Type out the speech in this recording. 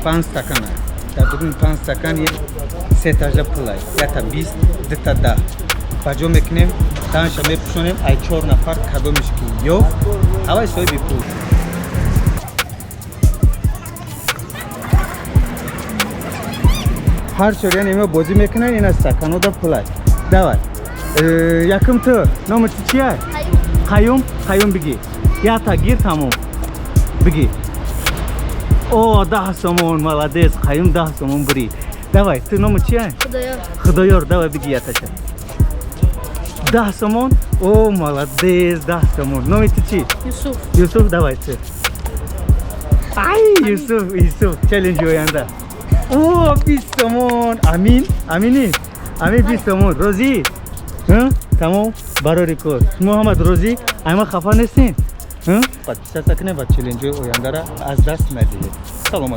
5 стакан аст. Дар будуни 5 стакан як 3 тажа пул аст. Як та 20, 2 та 10. Баҷо мекунем, данша мепӯшонем, ай 4 нафар кадомиш ки ёфт, ҳавай соҳиби пул. ҳар чор яъне мо бозӣ мекунем, ина стаканода пул аст. Давай. Якум ту, номи чӣ чи аст? Қаюм. Қаюм бигӣ. Якта гир тамом. Бигӣ. О, 10 сомон, молодец. Қаюм 10 сомон бурӣ. Давай, ту номи чи аст? Худоёр. Худоёр, давай бигӣ яташа. 10 сомон? О, молодец, 10 сомон. Номи ту чи? Юсуф. Юсуф, давай ту. Ай, Юсуф, челлендж оянда. О, 20 сомон. Амин, амини. Амин 20 сомон. Розӣ? Тамом, барори кор. Шумо ҳама розӣ? Айма хафа нестин? Подписаться кунед ва челленҷҳои ояндара аз даст надиҳед. Саломат.